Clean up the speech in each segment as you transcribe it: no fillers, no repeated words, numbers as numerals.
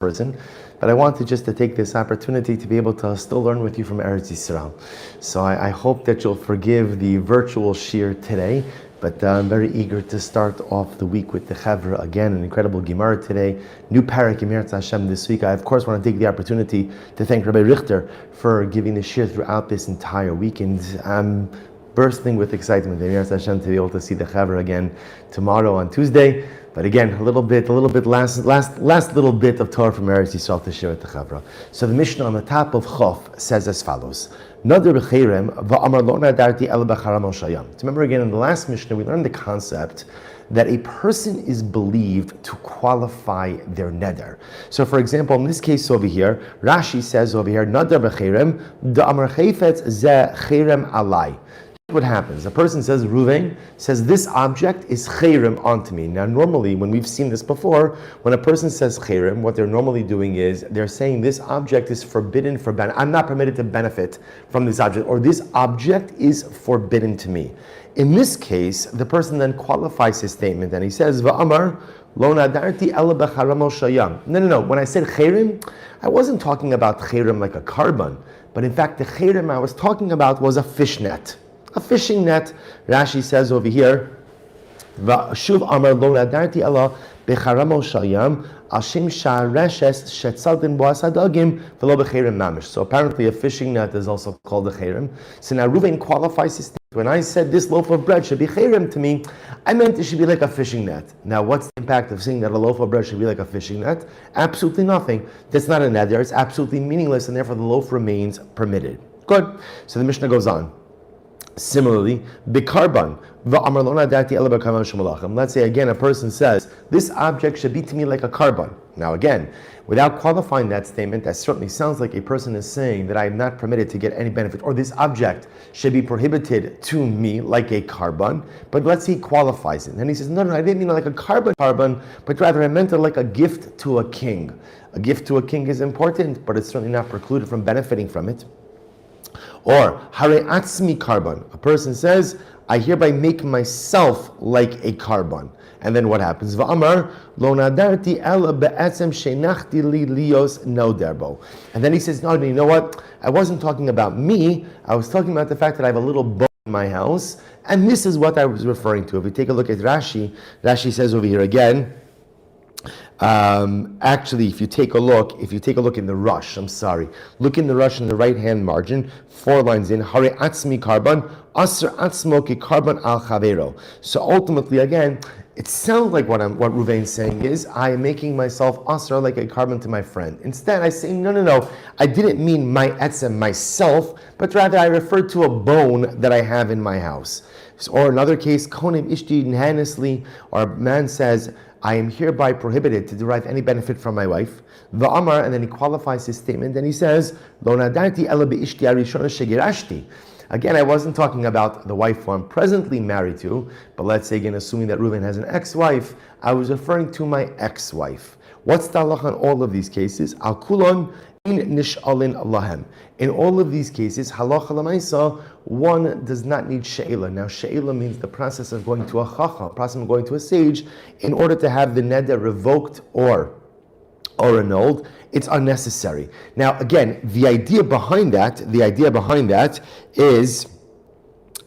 person, but I wanted just to take this opportunity to be able to still learn with you from Eretz Yisrael. So I hope that you'll forgive the virtual shir today, but I'm very eager to start off the week with the Chavra again, an incredible Gemara today, new parak in Meretz Hashem this week. I of course want to take the opportunity to thank Rabbi Richter for giving the shir throughout this entire weekend. I'm bursting with excitement in Meretz Hashem to be able to see the Chavra again tomorrow on Tuesday. But again, a little bit, last little bit of Torah from Eretz Yisrael to share with the Chavra. So the Mishnah on the top of Chof says as follows: Nadir b'cheirem va'amar lo nadarti el b'charam al shayam. Remember again, in the last Mishnah, we learned the concept that a person is believed to qualify their neder. So for example, in this case over here, Rashi says over here, Nadir b'cheirem da'amar chayfetz ze cheirem alai. What happens? A person says, Ruvain says, this object is chayrim onto me. Now, normally, when we've seen this before, when a person says chayrim, what they're normally doing is they're saying this object is forbidden for benefit. I'm not permitted to benefit from this object, or this object is forbidden to me. In this case, the person then qualifies his statement and he says, Va'amar lo nadarti ela b'charam al shayam. No. When I said chayrim, I wasn't talking about chayrim like a carbon, but in fact, the chayrim I was talking about was a fish net. A fishing net. Rashi says over here, "Shuv amar lo nadarti ela becharam al shayam ashim shareshes shetzadin boas hadagim v'lo bechayrim mamish." So apparently, a fishing net is also called a chayrim. So now Reuven qualifies his statement. When I said this loaf of bread should be chayrim to me, I meant it should be like a fishing net. Now, what's the impact of saying that a loaf of bread should be like a fishing net? Absolutely nothing. That's not a neder. It's absolutely meaningless, and therefore the loaf remains permitted. Good. So the Mishnah goes on. Similarly, bikarban. Let's say again, a person says, this object should be to me like a carbon. Now again, without qualifying that statement, that certainly sounds like a person is saying that I am not permitted to get any benefit, or this object should be prohibited to me like a carbon. But let's see, he qualifies it. And he says, no, I didn't mean like a carbon, but rather I meant it like a gift to a king. A gift to a king is important, but it's certainly not precluded from benefiting from it. Or hare atzmi carbon. A person says, I hereby make myself like a carbon. And then what happens? Va'amar lo nadarti ela be'etzem shenachti li lios noderbo. And then he says, no, you know what? I wasn't talking about me. I was talking about the fact that I have a little bone in my house. And this is what I was referring to. If we take a look at Rashi, Rashi says over here again, actually, if you take a look in the Rush, look in the Rush in the right-hand margin, 4 lines in, Hare atzmi carbon, asr atzmo ki carbon al chavero. So ultimately, again, it sounds like what Ruvain's saying is, I am making myself asr like a carbon to my friend. Instead, I say, no, I didn't mean my etzem, myself, but rather I referred to a bone that I have in my house. Or another case, konim ishti nhanesli, or a man says, I am hereby prohibited to derive any benefit from my wife. Va'amar, and then he qualifies his statement, and he says, Lo nadarti ela be'ishti arishona shegirashti. Again, I wasn't talking about the wife who I'm presently married to, but let's say again, assuming that Reuven has an ex-wife, I was referring to my ex-wife. What's the halacha in all of these cases? Al kulon in nish'alin lahem. In all of these cases, halacha l'maisa, one does not need she'ela. Now, she'ela means the process of going to a chacham, process of going to a sage, in order to have the neder revoked or annulled. It's unnecessary. Now, again, the idea behind that is,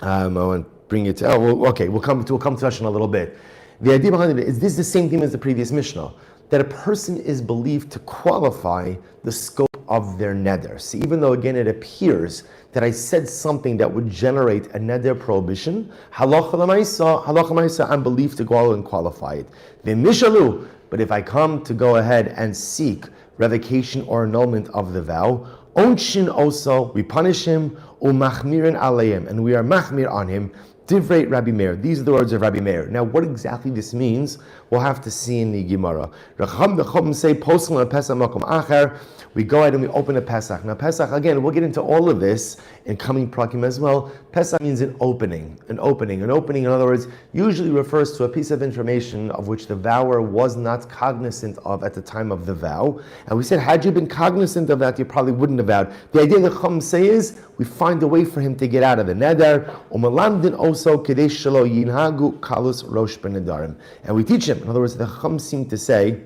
I want to bring it to, we'll come to that in a little bit. The idea behind it is this is the same thing as the previous Mishnah, that a person is believed to qualify the scope of their neder. See, even though again it appears that I said something that would generate a neder prohibition, halacha l'maisa, I'm believed to go out and qualify it. V'mishalu, but if I come to go ahead and seek revocation or annulment of the vow, onshin also, we punish him, umachmirin aleim, and we are machmir on him. Divrei Rabbi Meir. These are the words of Rabbi Meir. Now, what exactly this means, we'll have to see in the Gemara. Racham say, posel on Pessa makom acher. We go ahead and we open a Pesach. Now, Pesach, again, we'll get into all of this in coming prakim as well. Pesach means an opening. An opening, in other words, usually refers to a piece of information of which the vower was not cognizant of at the time of the vow. And we said, had you been cognizant of that, you probably wouldn't have vowed. The idea that Chum say is, we find a way for him to get out of the neder. Umalamdin also kadesh shelo yinhagu kalus rosh ben nedarim. And we teach him. In other words, the Chum seem to say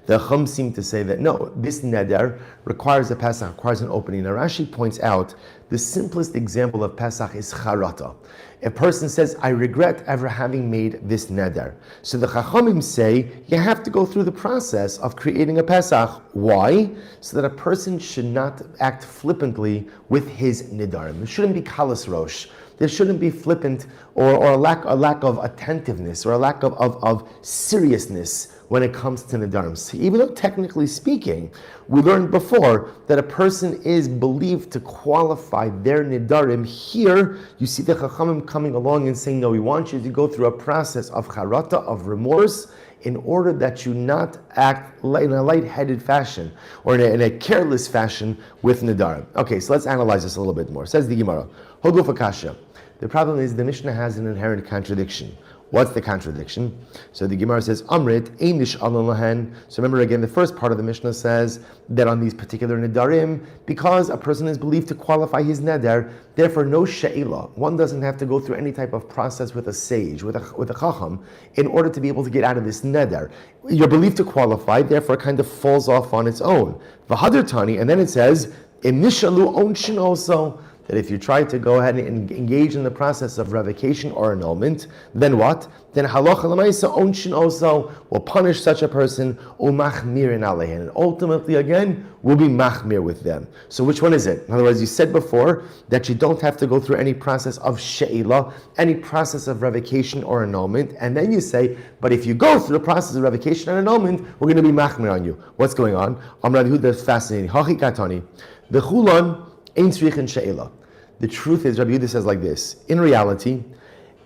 The Chum seem to say that no, this neder requires a Pesach, requires an opening. Now Rashi points out the simplest example of Pesach is charata. A person says, I regret ever having made this neder. So the Chachamim say, you have to go through the process of creating a Pesach. Why? So that a person should not act flippantly with his nedarim. It shouldn't be kalas rosh. There shouldn't be flippant or a lack of attentiveness or a lack of seriousness when it comes to nedarim. So even though technically speaking, we learned before that a person is believed to qualify their nedarim, here you see the Chachamim coming along and saying, no, we want you to go through a process of charata, of remorse, in order that you not act in a light-headed fashion or in a careless fashion with nedarim. Okay, so let's analyze this a little bit more. Says the Gemara, Hoguf Akasha. The problem is the Mishnah has an inherent contradiction. What's the contradiction? So the Gemara says, Amrit, Einish Alon Lahen. So remember again, the first part of the Mishnah says that on these particular nedarim, because a person is believed to qualify his neder, therefore no she'ila. One doesn't have to go through any type of process with a sage, with a chacham, in order to be able to get out of this neder. You're believed to qualify, therefore it kind of falls off on its own. V'hader tani, and then it says, Inishalu onshin also, that if you try to go ahead and engage in the process of revocation or annulment, then what? Then halacha l'maisa onshin also will punish such a person, umachmirin aleihin, and ultimately again will be machmir with them. So which one is it? In other words, you said before that you don't have to go through any process of she'ila, any process of revocation or annulment, and then you say, but if you go through the process of revocation and annulment, we're going to be machmir on you. What's going on? Amar Yehuda is fascinating. Hachi katani, the chulan ein tzrichin she'ila. The truth is, Rabbi Yehuda says like this, in reality,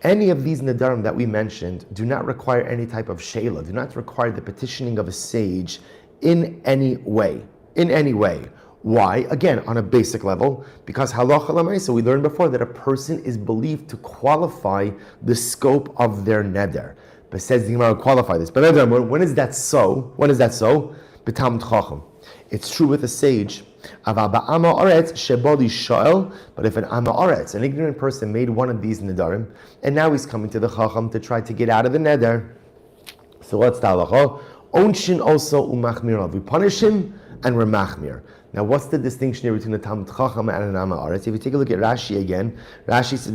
any of these nedarim that we mentioned do not require any type of sheila, do not require the petitioning of a sage in any way. In any way. Why? Again, on a basic level, because halacha l'maisa, we learned before that a person is believed to qualify the scope of their neder. But says the Gemara qualify this. But when is that so? When is that so? B'talmud chacham. It's true with a sage. But if an Amaretz, an ignorant person, made one of these nedarim, and now he's coming to the Chacham to try to get out of the neder, so what's the halacha? Onshin also umachmir. We punish him and we're machmir. Now, what's the distinction here between the Talmud Chacham and an Amaretz? If you take a look at Rashi again, Rashi says,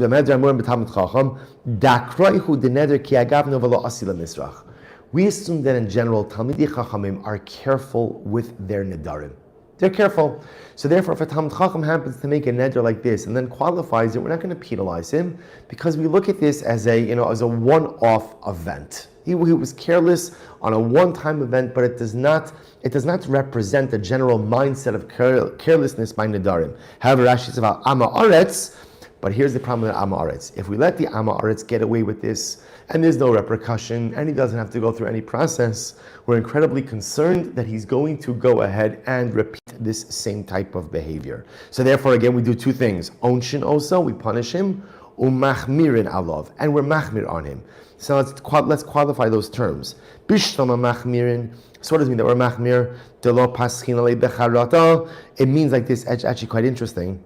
we assume that in general, Talmidei Chachamim are careful with their nedarim. They're careful. So therefore, if a Talmud Chacham happens to make a neder like this and then qualifies it, we're not going to penalize him because we look at this as a one-off event. He was careless on a one-time event, but it does not represent a general mindset of carelessness by nedarim. However, Rashi says about Amaretz, but here's the problem with Amaretz. If we let the Amaretz get away with this, and there's no repercussion, and he doesn't have to go through any process, we're incredibly concerned that he's going to go ahead and repeat this same type of behavior. So therefore, again, we do two things. Onshin also, we punish him, umachmirin alav, and we're machmir on him. So let's qualify those terms. Bishlama machmirin, so what does it mean that we're machmir? Delo paschin alei becharata. It means like this, actually quite interesting.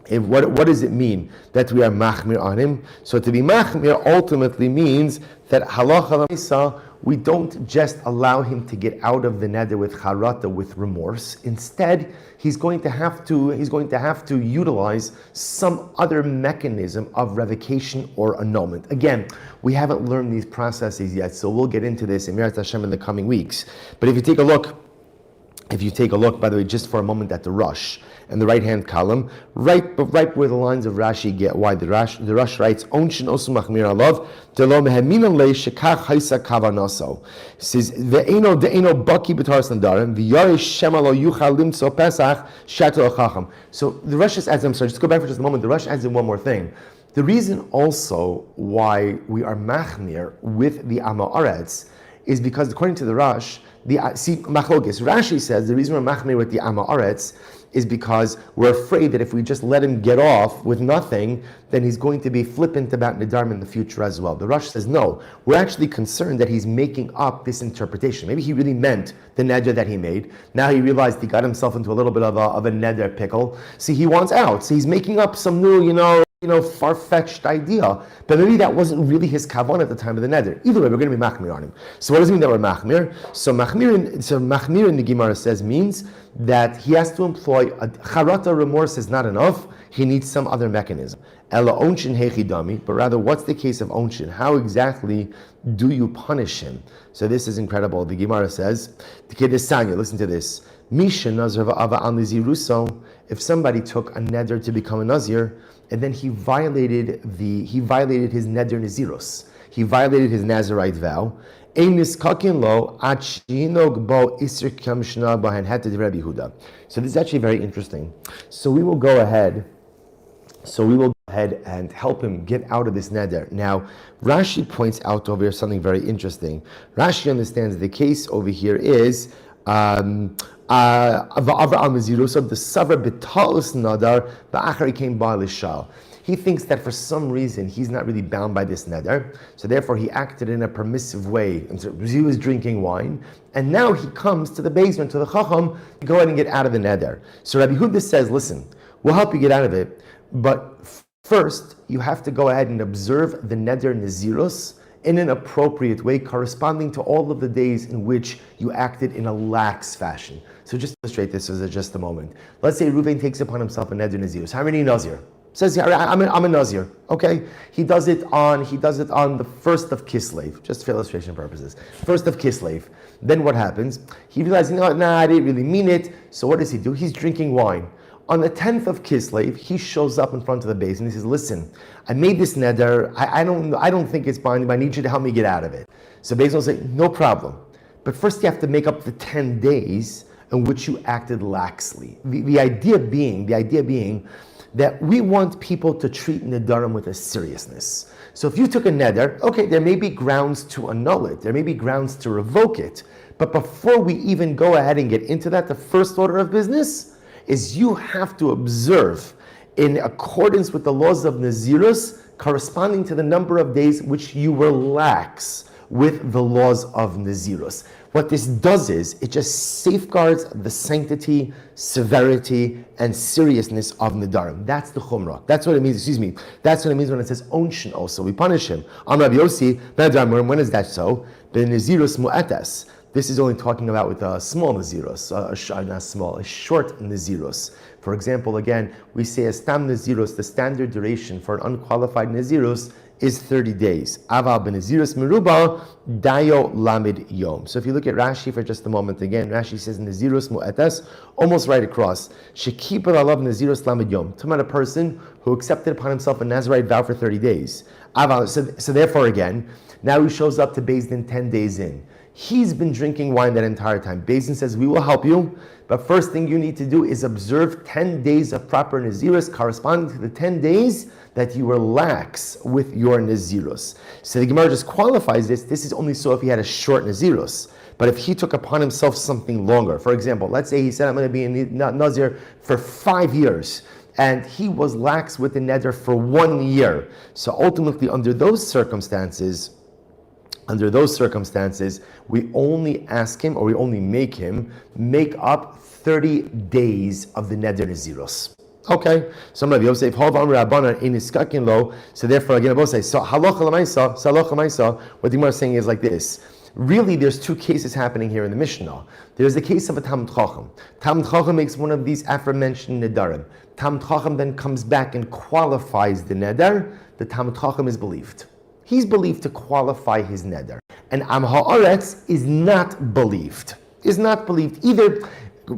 What does it mean that we are machmir on him? So to be machmir ultimately means that halacha l'maisa, we don't just allow him to get out of the neder with charata, with remorse. Instead, he's going to have to utilize some other mechanism of revocation or annulment. Again, we haven't learned these processes yet, so we'll get into this in Me'eretz Hashem in the coming weeks. But if you take a look, by the way, just for a moment at the Rush, and the right-hand column, right where the lines of Rashi get why the Rush writes, Onshin osu machmir alav, delo meheminan le shekach haisa kavanaso. It says, Ve'eno baki b'taras nedarim, v'yare shema lo yuchal limtso pesach, shato achacham. So the Rush just adds, I'm sorry, just go back for just a moment, the Rush adds in one more thing. The reason also why we are machmir with the Amaretz is because according to the Rush, machlokes, Rashi says the reason we're machmir with the Amaretz is because we're afraid that if we just let him get off with nothing, then he's going to be flippant about nedarim in the future as well. The Rush says no. We're actually concerned that he's making up this interpretation. Maybe he really meant the neder that he made. Now he realized he got himself into a little bit of a neder pickle. See, he wants out. So he's making up some new, far-fetched idea, but maybe that wasn't really his kavan at the time of the neder. Either way, we're going to be machmir on him. So what does it mean that we're machmir? So machmir in the Gemara says means that he has to employ a charata remorse is not enough. He needs some other mechanism. Ela onshin hechidami, but rather, what's the case of onshin? How exactly do you punish him? So this is incredible. The Gemara says, listen to this. Misha nazar va'ava al naziruso. If somebody took a neder to become a nazir, and then he violated his neder nazirus. He violated his Nazirite vow. So this is actually very interesting. So we will go ahead and help him get out of this neder. Now, Rashi points out over here something very interesting. Rashi understands the case over here is the savar betalus nadar ba'achari came ba'alishal. He thinks that for some reason he's not really bound by this neder, so therefore he acted in a permissive way. And so he was drinking wine, and now he comes to the basement, to the Chacham, to go ahead and get out of the neder. So Rabbi Yehuda says, listen, we'll help you get out of it, but first you have to go ahead and observe the neder nazirus in an appropriate way, corresponding to all of the days in which you acted in a lax fashion. So just illustrate this as just a moment. Let's say Reuven takes upon himself a neder nazirus. How many nazir? Says, I'm a nazir. Okay, he does it on the first of Kislev, just for illustration purposes. First of Kislev. Then what happens? He realizes, I didn't really mean it. So what does he do? He's drinking wine. On the 10th of Kislev, he shows up in front of the base and he says, listen, I made this neder. I don't think it's binding, but I need you to help me get out of it. So Beis will say, no problem. But first you have to make up the 10 days in which you acted laxly. The idea being that we want people to treat Nedarim with a seriousness. So if you took a neder, okay, there may be grounds to annul it, there may be grounds to revoke it, but before we even go ahead and get into that, the first order of business is you have to observe in accordance with the laws of Nazirus, corresponding to the number of days which you were lax with the laws of Nazirus. What this does is, it just safeguards the sanctity, severity, and seriousness of Nedarim. That's the Chumrah. That's what it means, That's what it means when it says Onshin also. We punish him. Rabbi Yossi, when is that so? The Nazirus Mu'etes. This is only talking about with a small Nazirus, a short Nazirus. For example, again, we say a Stam Nazirus, the standard duration for an unqualified Nazirus, is 30 days. Aval b'nazirus meruba dayo lamid yom. So if you look at Rashi for just a moment again, Rashi says nazirus mu'etes, almost right across. Shekipar alav nazirus lamid yom. Talking about a person who accepted upon himself a Nazirite vow for 30 days. Aval. So therefore again, now he shows up to Beis Din 10 days in. He's been drinking wine that entire time. Beis Din says, we will help you, but first thing you need to do is observe 10 days of proper Nazirus corresponding to the 10 days that you were lax with your Nazirus. So the Gemara just qualifies this. This is only so if he had a short Nazirus. But if he took upon himself something longer, for example, let's say he said, I'm going to be a Nazir for 5 years, and he was lax with the Neder for 1 year. So ultimately, under those circumstances, we only ask him, or we only make him, make up 30 days of the Neder Nazirus. Okay, so Rabbi Yosef, so therefore again, Rabbi say, so halacha l'maisa, what the Gemara is saying is like this. Really, there's two cases happening here in the Mishnah. There's the case of a Talmud Chacham. Talmud Chacham makes one of these aforementioned Nedarim. Talmud Chacham then comes back and qualifies the Neder. The Talmud Chacham is believed. He's believed to qualify his Neder. And Am Ha'aretz is not believed. Either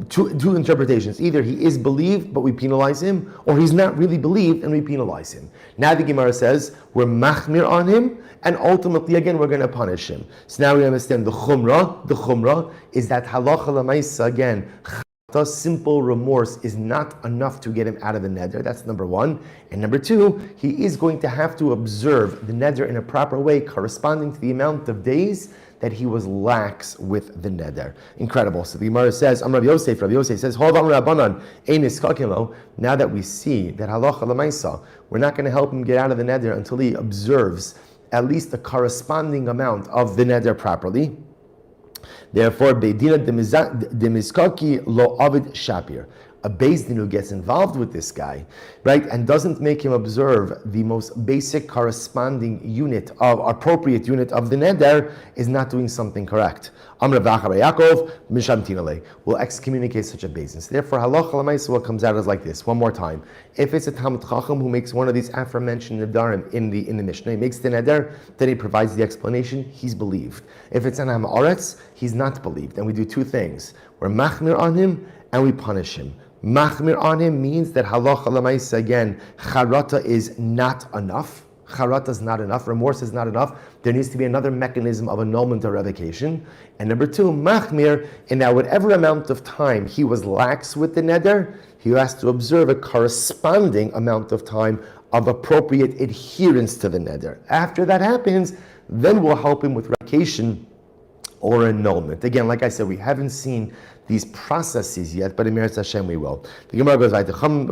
two interpretations. Either he is believed, but we penalize him, or he's not really believed and we penalize him. Now the Gemara says, we're machmir on him, and ultimately, again, we're going to punish him. So now we understand the chumrah. The chumrah is that halacha l'maisa, again, simple remorse is not enough to get him out of the neder. That's number one. And number two, he is going to have to observe the neder in a proper way, corresponding to the amount of days that he was lax with the neder. Incredible. So the Gemara says, Rabbi Yosef says, hold on, Rabbanan, now that we see that halacha l'maisa, we're not going to help him get out of the neder until he observes at least the corresponding amount of the neder properly. Therefore, Beidina demizkaki lo avid shapir. a Beis Din who gets involved with this guy, right, and doesn't make him observe the most basic corresponding unit of appropriate unit of the neder is not doing something correct. Amr V'achar Yaakov Mishamtin Alei will excommunicate such a Beis Din. So therefore, halacha l'maisa, what comes out is like this. One more time: if it's a Talmud Chacham who makes one of these aforementioned nedarim in the Mishnah, he makes the neder, then he provides the explanation. He's believed. If it's an Am Haaretz, he's not believed, and we do two things: we're machmir on him and we punish him. Machmir on him means that halacha l'maisa, again, charata is not enough. Charata is not enough. Remorse is not enough. There needs to be another mechanism of annulment or revocation. And number two, machmir, in that whatever amount of time he was lax with the neder, he has to observe a corresponding amount of time of appropriate adherence to the neder. After that happens, then we'll help him with revocation or annulment. Again, like I said, we haven't seen these processes yet, but in Meretz Hashem we will. The Gemara goes right. The Chachamim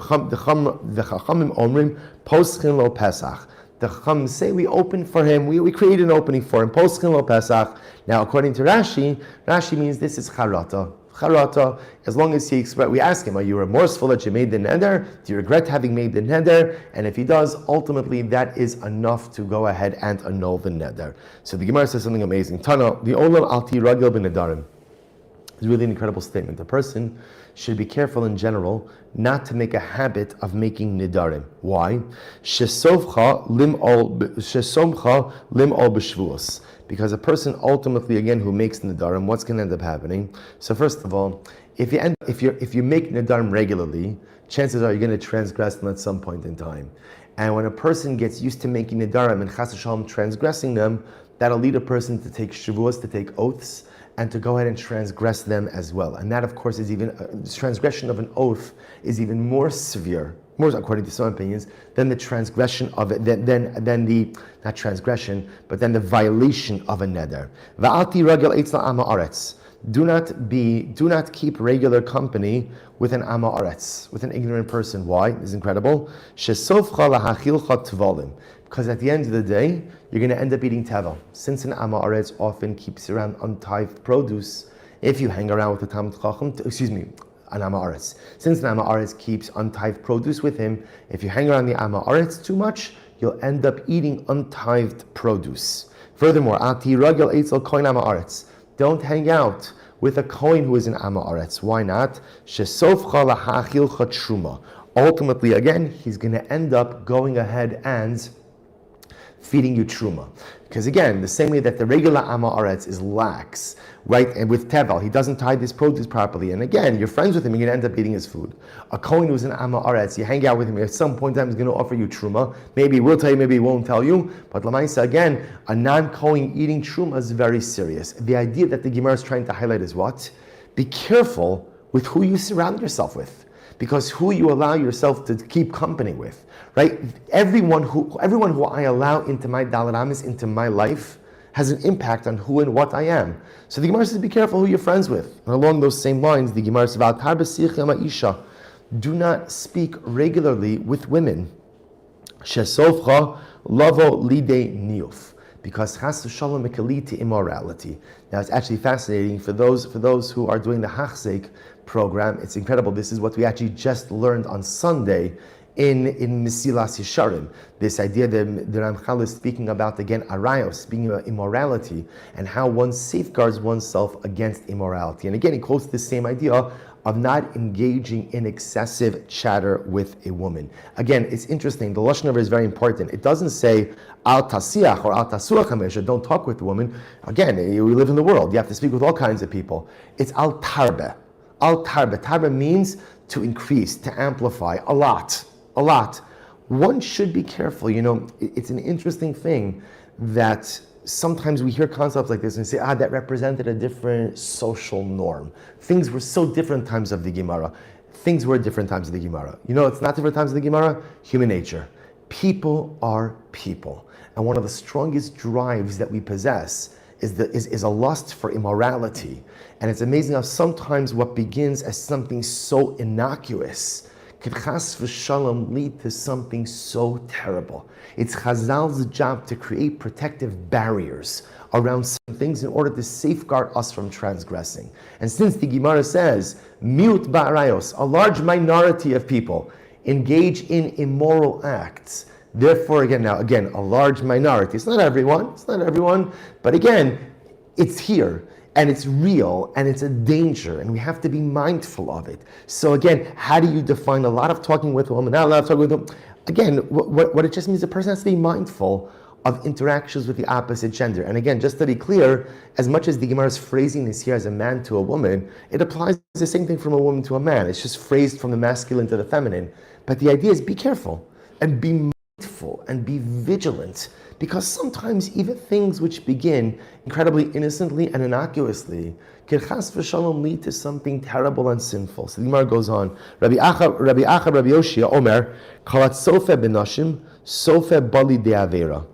omrim poschin lo Pesach. The Chacham say we open for him. We create an opening for him. Poschin lo Pesach. Now, according to Rashi means this is charata. Charata. As long as we ask him, are you remorseful that you made the neder? Do you regret having made the neder? And if he does, ultimately that is enough to go ahead and annul the neder. So the Gemara says something amazing. Tana, the olam alti ragil ben nedarim. It's really an incredible statement. A person should be careful in general not to make a habit of making nedarim. Why? Shesomcha lim ol b'shvuos. Because a person ultimately, again, who makes nedarim, what's going to end up happening? So first of all, if you make nedarim regularly, chances are you're going to transgress them at some point in time. And when a person gets used to making nedarim and chas v'shalom transgressing them, that'll lead a person to take shavuos, to take oaths, and to go ahead and transgress them as well. And that, of course, is even transgression of an oath is even more severe, more according to some opinions, than the transgression of it, than the not transgression, but then the violation of a neder. Va'alti ragel eitzla am haaretz. Do not keep regular company with an am haaretz, with an ignorant person. Why? This is incredible. Shesofcha lahachilcha tvolim. Because at the end of the day, you're going to end up eating tevel. Since an am haaretz often keeps around untithed produce, if you hang around with the Talmud Chacham, an am haaretz. Since an am haaretz keeps untithed produce with him, if you hang around the am haaretz too much, you'll end up eating untithed produce. Furthermore, ati ragel eitzel koin am haaretz. Don't hang out with a kohen who is an am haaretz. Why not? Shesofcha lahachilcha truma. Ultimately, again, he's going to end up going ahead and feeding you truma. Because again, the same way that the regular am haaretz is lax, right, and with tevel, he doesn't tie his produce properly, and again, you're friends with him, you're going to end up eating his food. A kohen who's an am haaretz, you hang out with him, at some point in time he's going to offer you truma. Maybe he will tell you, maybe he won't tell you, but l'maisa, again, a non-kohen eating truma is very serious. The idea that the Gemara is trying to highlight is what? Be careful with who you surround yourself with. Because who you allow yourself to keep company with, right? Everyone who I allow into my dalaramis, into my life, has an impact on who and what I am. So the Gemara says, be careful who you're friends with. And along those same lines, the Gemara says, do not speak regularly with women. Shesofcha lavo lide niyuf. Because chas v'shalom it can lead to immorality. Now it's actually fascinating for those who are doing the yarzheit program. It's incredible. This is what we actually just learned on Sunday in Mesilas Yesharim. This idea that the Ramchal is speaking about, again, arayos, speaking about immorality and how one safeguards oneself against immorality. And again, he quotes the same idea of not engaging in excessive chatter with a woman. Again, it's interesting. The lashon hara is very important. It doesn't say al tasiach or al tasuach hamesha, don't talk with the woman. Again, we live in the world. You have to speak with all kinds of people. It's al tarbe. Al tarbe. Tarbe means to increase, to amplify, a lot. One should be careful. You know, it's an interesting thing that sometimes we hear concepts like this and say, that represented a different social norm. Things were so different times of the Gemara. Things were different times of the Gemara. You know, it's not different times of the Gemara. Human nature. People are people. And one of the strongest drives that we possess is a lust for immorality. And it's amazing how sometimes what begins as something so innocuous could chas v'shalom lead to something so terrible. It's Chazal's job to create protective barriers around some things in order to safeguard us from transgressing. And since the Gemara says, miut ba'arayos, a large minority of people engage in immoral acts, therefore, again, a large minority. It's not everyone, but again, it's here, and it's real, and it's a danger, and we have to be mindful of it. So again, how do you define a lot of talking with a woman, not a lot of talking with a woman? Again, what it just means, the person has to be mindful of interactions with the opposite gender. And again, just to be clear, as much as the Gemara is phrasing this here as a man to a woman, it applies the same thing from a woman to a man. It's just phrased from the masculine to the feminine. But the idea is be careful, and be mindful, and be vigilant, because sometimes even things which begin incredibly innocently and innocuously can chas v'shalom lead to something terrible and sinful. So the Gemara goes on. Rabbi Yoshia Omer, Kalat Sofe benashim, Sofe bali de'avera.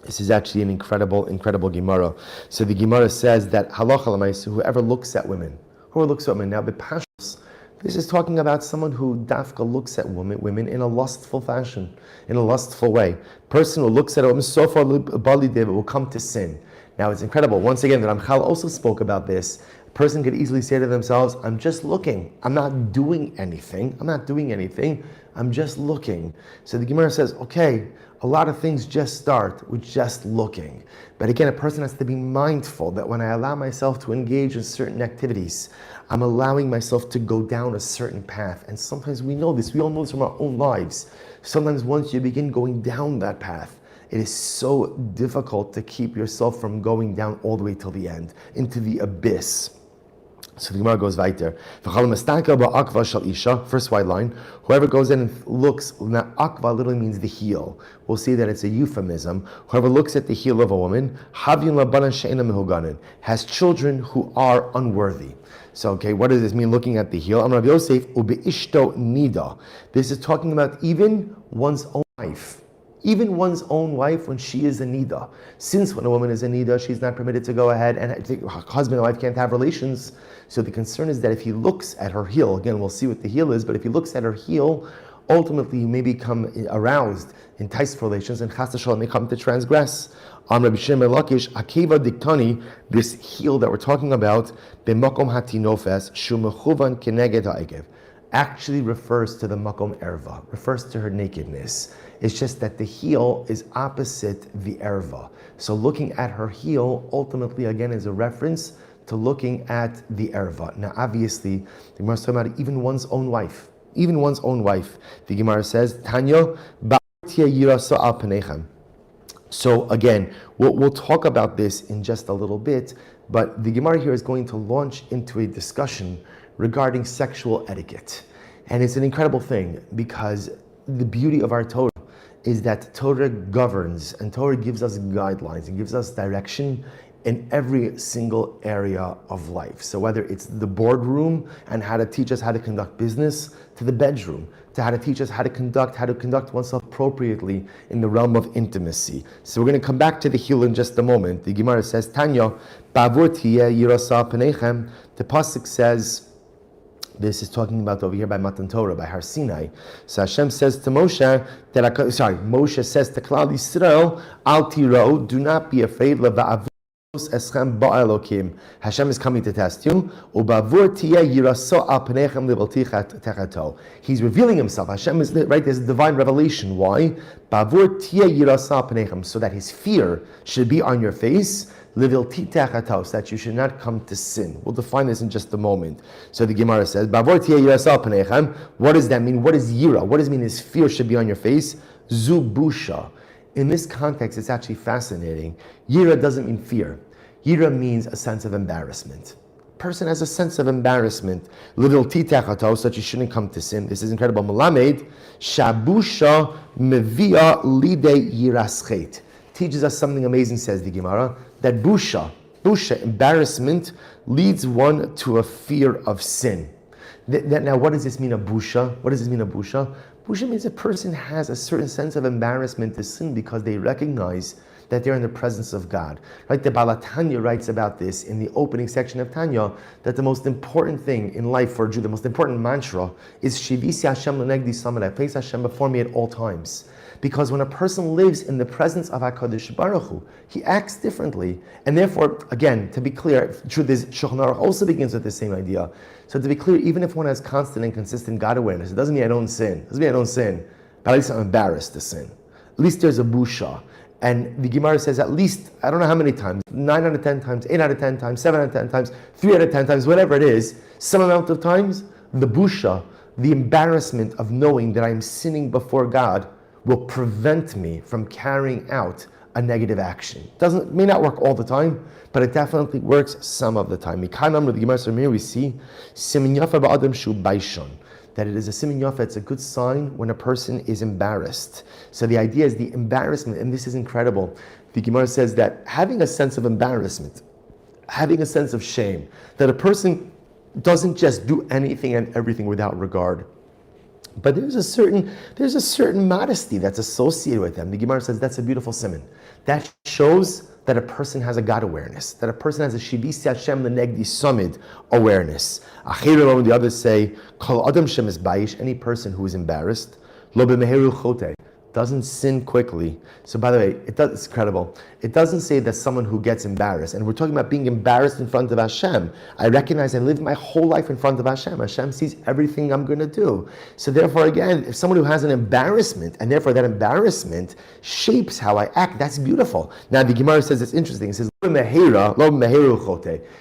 This is actually an incredible Gemara. So the Gemara says that halacha l'maisa, whoever looks at women, now b'pashtos, this is talking about someone who dafka looks at women in a lustful fashion, in a lustful way. Person who looks at a woman, so far bali deva, will come to sin. Now it's incredible. Once again, the Ramchal also spoke about this. A person could easily say to themselves, I'm just looking. I'm not doing anything. I'm just looking. So the Gemara says, okay, a lot of things just start with just looking. But again, a person has to be mindful that when I allow myself to engage in certain activities, I'm allowing myself to go down a certain path. And sometimes we know this, we all know this from our own lives. Sometimes once you begin going down that path, it is so difficult to keep yourself from going down all the way till the end, into the abyss. So the Gemara goes weiter. First white line. Whoever goes in and looks, now akva literally means the heel. We'll see that it's a euphemism. Whoever looks at the heel of a woman, has children who are unworthy. So, okay, what does this mean? Looking at the heel. Amar Rav Yosef ubeishto nida. This is talking about even one's own wife. Even one's own wife when she is a nida. Since when a woman is a nida, she's not permitted to go ahead and husband and wife can't have relations. So the concern is that if he looks at her heel, again, we'll see what the heel is, but if he looks at her heel, ultimately he may become aroused, enticed for relations, and chas v'shalom may come to transgress. Rabbi Shimon Lakish, Akiva Diktani, this heel that we're talking about, b'makom hatinofes, shu mechuvan keneged ha'egev, actually refers to the makom erva, refers to her nakedness. It's just that the heel is opposite the erva. So looking at her heel, ultimately, again, is a reference to looking at the erva. Now, obviously, the Gemara is talking about even one's own wife. Even one's own wife. The Gemara says, Tanyo ba'artia yirasa al penechem. So again, we'll talk about this in just a little bit, but the Gemara here is going to launch into a discussion regarding sexual etiquette. And it's an incredible thing, because the beauty of our Torah is that Torah governs, and Torah gives us guidelines and gives us direction in every single area of life. So whether it's the boardroom and how to teach us how to conduct business, to the bedroom, to how to teach us how to conduct oneself appropriately in the realm of intimacy. So we're going to come back to the heel in just a moment. The Gemara says, Tanya, Bavur tiyeh yirasa penechem. The pasuk says, this is talking about over here by Matan Torah, by Har Sinai. So Hashem says to Moshe, Moshe says to Klal Yisrael, Al tiro, do not be afraid, Hashem is coming to test you. He's revealing himself. Hashem is right. There's a divine revelation. Why? So that his fear should be on your face. So that you should not come to sin. We'll define this in just a moment. So the Gemara says, what does that mean? What is yira? What does it mean his fear should be on your face? Zubusha. In this context, it's actually fascinating. Yira doesn't mean fear. Yira means a sense of embarrassment. Person has a sense of embarrassment. So that you shouldn't come to sin. This is incredible. Melamed, Shabusha mevia lide yarzheit. Teaches us something amazing, says the Gemara, that busha, embarrassment, leads one to a fear of sin. Now, what does this mean, a busha? Busha means a person has a certain sense of embarrassment to sin because they recognize that they're in the presence of God. Right? The Baal Tanya writes about this in the opening section of Tanya, that the most important thing in life for a Jew, the most important mantra is Shivisi Hashem L'negdi Samad, I place Hashem before me at all times. Because when a person lives in the presence of HaKadosh Baruch Hu, he acts differently. And therefore, again, to be clear, truth is, Shulchan Aruch also begins with the same idea. So to be clear, even if one has constant and consistent God awareness, it doesn't mean I don't sin. It doesn't mean I don't sin. But at least I'm embarrassed to sin. At least there's a busha. And the Gemara says at least, I don't know how many times, 9 out of 10 times, 8 out of 10 times, 7 out of 10 times, 3 out of 10 times, whatever it is, some amount of times, the busha, the embarrassment of knowing that I'm sinning before God, will prevent me from carrying out a negative action. May not work all the time, but it definitely works some of the time. We see that it is a simin yafa, it's a good sign when a person is embarrassed. So the idea is the embarrassment, and this is incredible. The Gemara says that having a sense of embarrassment, having a sense of shame, that a person doesn't just do anything and everything without regard. But there's a certain modesty that's associated with them. The Gemara says that's a beautiful siman. That shows that a person has a God awareness, that a person has a Shivisi Hashem L'negdi Samid awareness. Achirim, the others say, Kol Adam Shem is Bayish, any person who is embarrassed, Lo B'meheru Chote, doesn't sin quickly. So by the way, it's incredible. It doesn't say that someone who gets embarrassed, and we're talking about being embarrassed in front of Hashem. I recognize I live my whole life in front of Hashem. Hashem sees everything I'm going to do. So therefore, again, if someone who has an embarrassment, and therefore that embarrassment shapes how I act, that's beautiful. Now the Gemara says it's interesting. It says,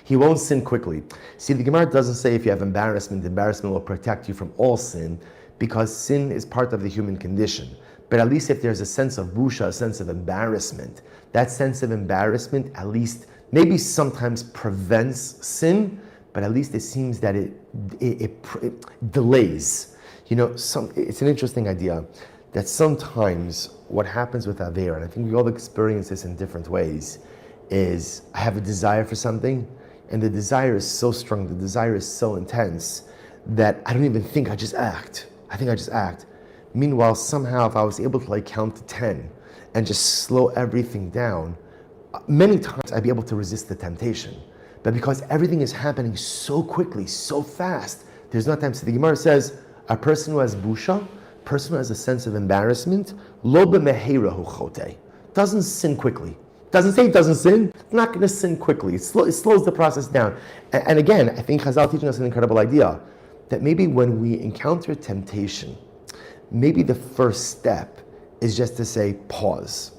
he won't sin quickly. See, the Gemara doesn't say if you have embarrassment will protect you from all sin, because sin is part of the human condition. But at least if there's a sense of busha, a sense of embarrassment, that sense of embarrassment at least maybe sometimes prevents sin, but at least it seems that it delays. You know, it's an interesting idea that sometimes what happens with Avera, and I think we all experience this in different ways, is I have a desire for something, and the desire is so strong, the desire is so intense, that I don't even think, I just act. I think I just act. Meanwhile, somehow, if I was able to count to 10 and just slow everything down, many times I'd be able to resist the temptation. But because everything is happening so quickly, so fast, there's no time. So the Gemara says, a person who has busha, a person who has a sense of embarrassment, lo b'meheirahu chote, doesn't sin quickly. Doesn't say it doesn't sin, it's not going to sin quickly. It slows the process down. And again, I think Chazal teaching us an incredible idea, that maybe when we encounter temptation, maybe the first step is just to say, pause.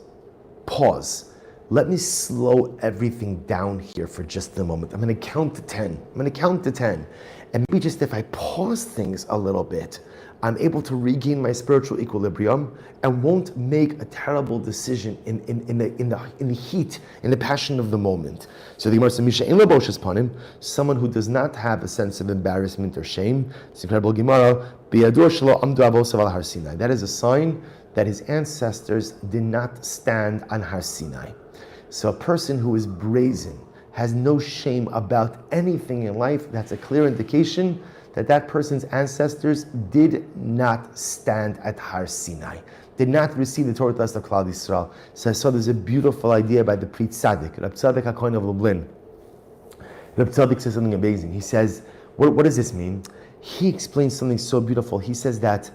Let me slow everything down here for just a moment. I'm going to count to 10. And maybe just if I pause things a little bit, I'm able to regain my spiritual equilibrium and won't make a terrible decision in the heat, in the passion of the moment. So the Gemara says, Misha in leboshes panim, someone who does not have a sense of embarrassment or shame. It's incredible Gemara. That is a sign that his ancestors did not stand on Har Sinai. So a person who is brazen, has no shame about anything in life, that's a clear indication that that person's ancestors did not stand at Har Sinai, did not receive the Torah of Klal Yisrael. So I saw there's a beautiful idea by the Pri Tzaddik, Reb Tzaddik HaKohen of Lublin. Reb Tzaddik says something amazing. He says, what does this mean? He explains something so beautiful. He says that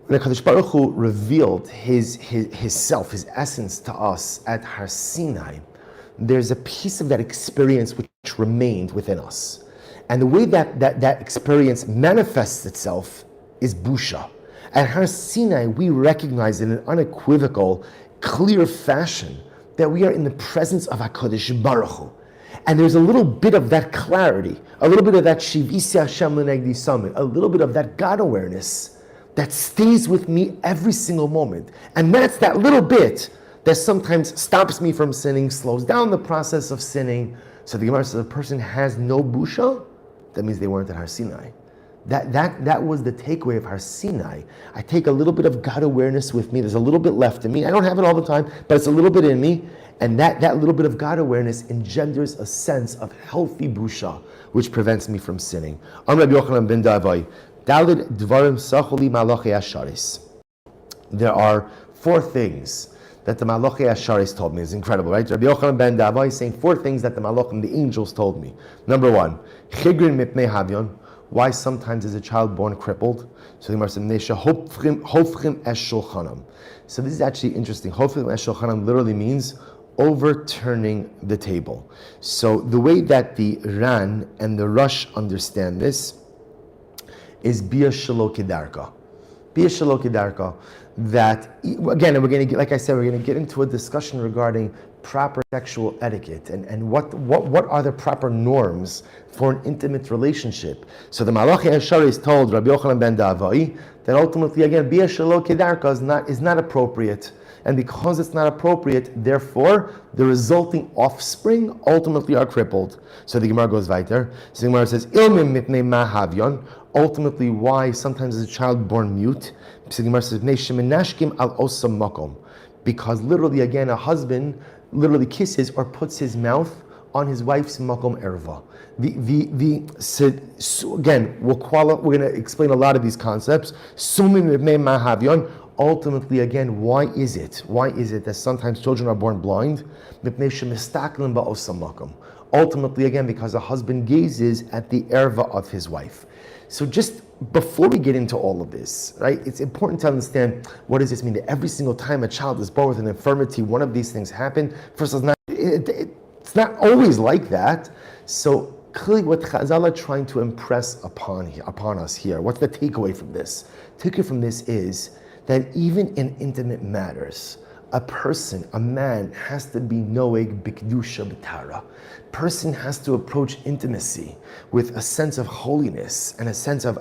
when HaKadosh Baruch Hu revealed his self, his essence to us at Har Sinai, there's a piece of that experience which remained within us. And the way that experience manifests itself is busha. At Har Sinai, we recognize in an unequivocal, clear fashion that we are in the presence of HaKadosh Baruch Hu. And there's a little bit of that clarity, a little bit of that Shivisi Hashem L'negdi Samid, a little bit of that God awareness that stays with me every single moment. And that's that little bit that sometimes stops me from sinning, slows down the process of sinning. So the Gemara says, if a person has no busha, that means they weren't at Har Sinai. That was the takeaway of Har Sinai. I take a little bit of God awareness with me. There's a little bit left in me. I don't have it all the time, but it's a little bit in me. And that little bit of God awareness engenders a sense of healthy busha, which prevents me from sinning. There are 4 things that the Malachei Asharis told me. It's incredible, right? Rabbi Yochanan ben Davai is saying 4 things that the Malachim, the angels, told me. Number 1, Chigrin mipnei havyon, why sometimes is a child born crippled. So the Gemara says, Nesha hofchim es shulchanam. So this is actually interesting. Hofchim es shulchanam literally means overturning the table. So the way that the Ran and the Rush understand this is Bia Shalo Kedarka. Bia Shalo Kedarka. That, again, and we're going to get, like I said, we're going to get into a discussion regarding proper sexual etiquette and what are the proper norms for an intimate relationship. So the Malachei Asharis told Rabbi Yochanan ben Davai that ultimately, again, Bia Shalo Kedarka is not appropriate. And because it's not appropriate, therefore, the resulting offspring ultimately are crippled. So the Gemara goes weiter. So the Gemara says, Ilmim mipnei ma havyon, ultimately why sometimes is a child born mute. So the Gemara says, Shemenashkim al osam makom, because literally, again, a husband literally kisses or puts his mouth on his wife's makom erva. Again, we're going to explain a lot of these concepts. Sumim mipnei ma havyon. Ultimately, again, why is it? Why is it that sometimes children are born blind? Ultimately, again, because a husband gazes at the erva of his wife. So just before we get into all of this, right, it's important to understand what does this mean, that every single time a child is born with an infirmity, one of these things happen. First, it's not always like that. So clearly what Chazal are trying to impress upon us here, what's the takeaway from this? Takeaway from this is that even in intimate matters, a man has to be noeg b'kedusha b'tara. Person has to approach intimacy with a sense of holiness and a sense of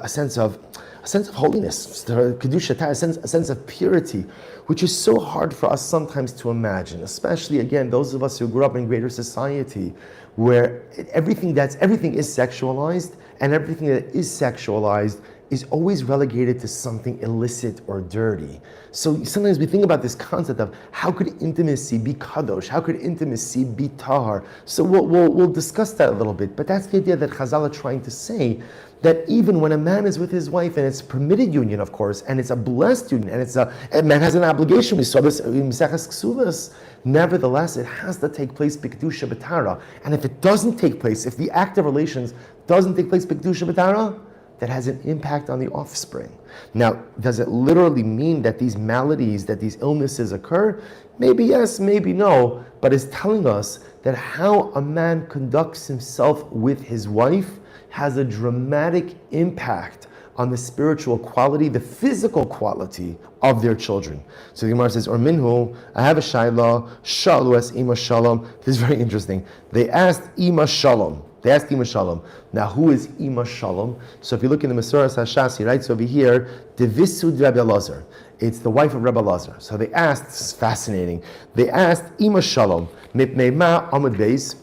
holiness, kedusha tara, a sense of purity, which is so hard for us sometimes to imagine, especially again those of us who grew up in greater society, where everything is sexualized, and everything that is sexualized is always relegated to something illicit or dirty. So sometimes we think about this concept of how could intimacy be kadosh? How could intimacy be tahar? So we'll discuss that a little bit. But that's the idea that Chazal are trying to say, that even when a man is with his wife, and it's a permitted union, of course, and it's a blessed union, and a man has an obligation. We saw this in Maseches Ksuvas. Nevertheless, it has to take place b'kedusha b'tara. And if it doesn't take place, if the act of relations doesn't take place b'kedusha b'tara, that has an impact on the offspring. Now, does it literally mean that these maladies, that these illnesses occur? Maybe yes, maybe no, but it's telling us that how a man conducts himself with his wife has a dramatic impact on the spiritual quality, the physical quality of their children. So the Gemara says, or minhu, I have a shayla, shalu es ima shalom. This is very interesting. They asked ima shalom. Now, who is Ima Shalom? So if you look in the Mesuras Hashasi, right? So over here, Devisud Rabbi Elazar. It's the wife of Rabbi Elazar. So they asked, this is fascinating. They asked Ima Shalom, Mipnei ma Amud Beis,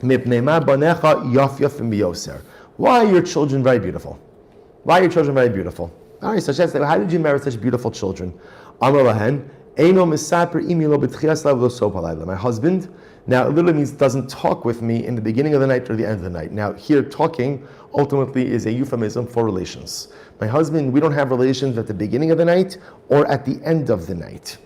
Mipnei ma Banecha Yaf Yaf Miyoser. Why are your children very beautiful? Why are your children very beautiful? All right, so how did you marry such beautiful children? Amar Lahen, Eino Misaper Imilo B'tchias Lav Lo Sop Halayla. My husband, now, it literally means doesn't talk with me in the beginning of the night or the end of the night. Now, here, talking ultimately is a euphemism for relations. My husband, we don't have relations at the beginning of the night or at the end of the night,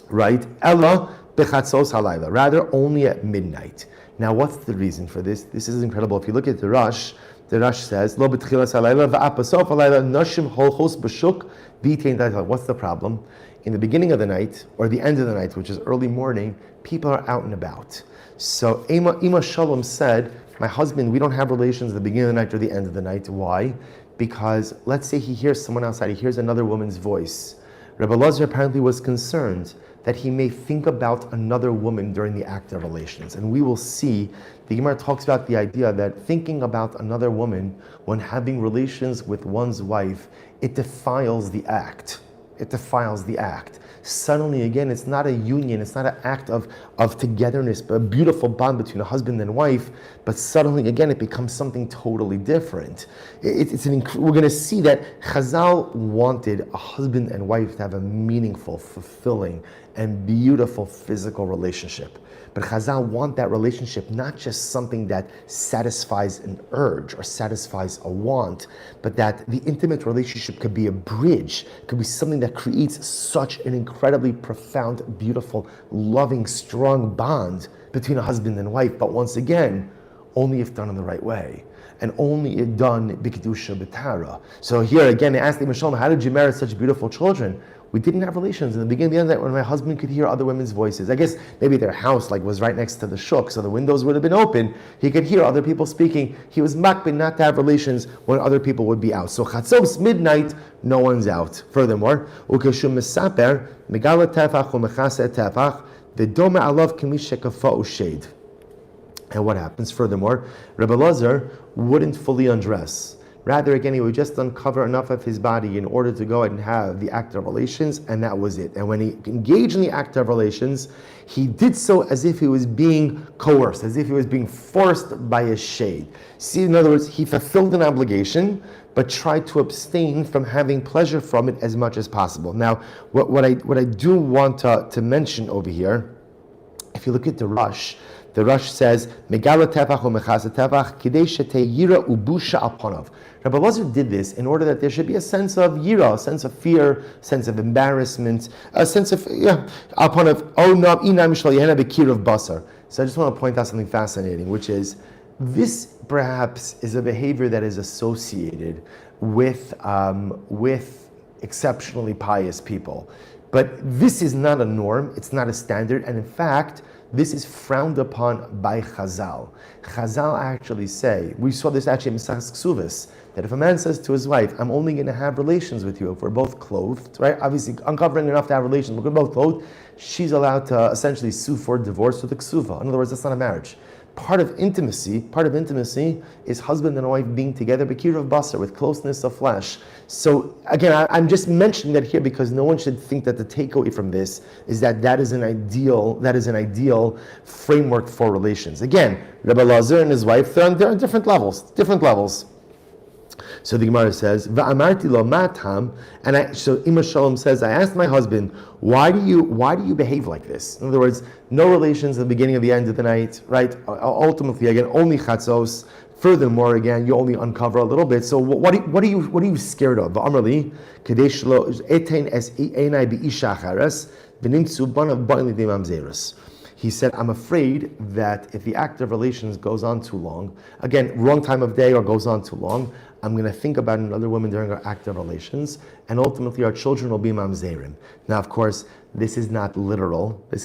right? Ella bechatzos halayla, rather only at midnight. Now, what's the reason for this? This is incredible. If you look at the Rush says, Lo b'tchilas halayla va'apasof halayla nashim holchos b'shuk b'tein dayla. What's the problem? In the beginning of the night, or the end of the night, which is early morning, people are out and about. So Ima Shalom said, my husband, we don't have relations at the beginning of the night or the end of the night. Why? Because let's say he hears someone outside, he hears another woman's voice. Rabbi Elazar apparently was concerned that he may think about another woman during the act of relations. And we will see, the Gemara talks about the idea that thinking about another woman when having relations with one's wife, it defiles the act. It defiles the act. Suddenly, again, it's not a union, it's not an act of togetherness, but a beautiful bond between a husband and wife, but suddenly, again, it becomes something totally different. We're going to see that Chazal wanted a husband and wife to have a meaningful, fulfilling, and beautiful physical relationship. But Chazal want that relationship not just something that satisfies an urge or satisfies a want, but that the intimate relationship could be a bridge, could be something that creates such an incredibly profound, beautiful, loving, strong bond between a husband and wife. But once again, only if done in the right way. And only if done b'kedusha b'tara. So here again, they asked Ibn Shalom, how did you marry such beautiful children? We didn't have relations in the beginning of the end when my husband could hear other women's voices. I guess maybe their house was right next to the shuk, so the windows would have been open. He could hear other people speaking. He was makbid not to have relations when other people would be out. So chatzos, midnight, no one's out. Furthermore, ukeshum mesaper megala tefach umechase tefach v'doma alav k'mish shekafa'u shade. And what happens? Furthermore, Rebbe Lazar wouldn't fully undress. Rather, again, he would just uncover enough of his body in order to go ahead and have the act of relations, and that was it. And when he engaged in the act of relations, he did so as if he was being coerced, as if he was being forced by a shade. See, in other words, he fulfilled an obligation, but tried to abstain from having pleasure from it as much as possible. Now, what I do want to mention over here, if you look at the Rush says, Megala tefach or mechasa tefach, kidei sheteyira ubusha alponav. Rabbi Lazar did this in order that there should be a sense of yira, a sense of fear, a sense of embarrassment, a sense of, alponav, oh no, inam shal yehena bekirav basar. So I just want to point out something fascinating, which is, this perhaps is a behavior that is associated with exceptionally pious people. But this is not a norm, it's not a standard, and in fact, this is frowned upon by Chazal. Chazal actually say, we saw this actually in Mesachas Ksuvos, that if a man says to his wife, I'm only going to have relations with you if we're both clothed, right? Obviously, uncovering enough to have relations, we're both clothed, she's allowed to essentially sue for divorce with a ksuva. In other words, that's not a marriage. Part of intimacy is husband and wife being together, bekirav basar, with closeness of flesh. So again, I'm just mentioning that here because no one should think that the takeaway from this is that is an ideal framework for relations. Again, Rebbe Lazar and his wife, they're on different levels. So the Gemara says, "Va'amarti lo matam," so Ima Shalom says, I asked my husband, why do you behave like this? In other words, no relations at the beginning of the end of the night, right? Ultimately, again, only chatzos. Furthermore, again, you only uncover a little bit. So what are you scared of? Va'amarli kadesh lo etein es einai biisha achares v'nimtzu banav ba'in lidei mamzeros. He said, I'm afraid that if the act of relations goes on too long, again, wrong time of day or goes on too long, I'm going to think about another woman during our act of relations, and ultimately our children will be mamzerim. Now, of course, this is not literal. In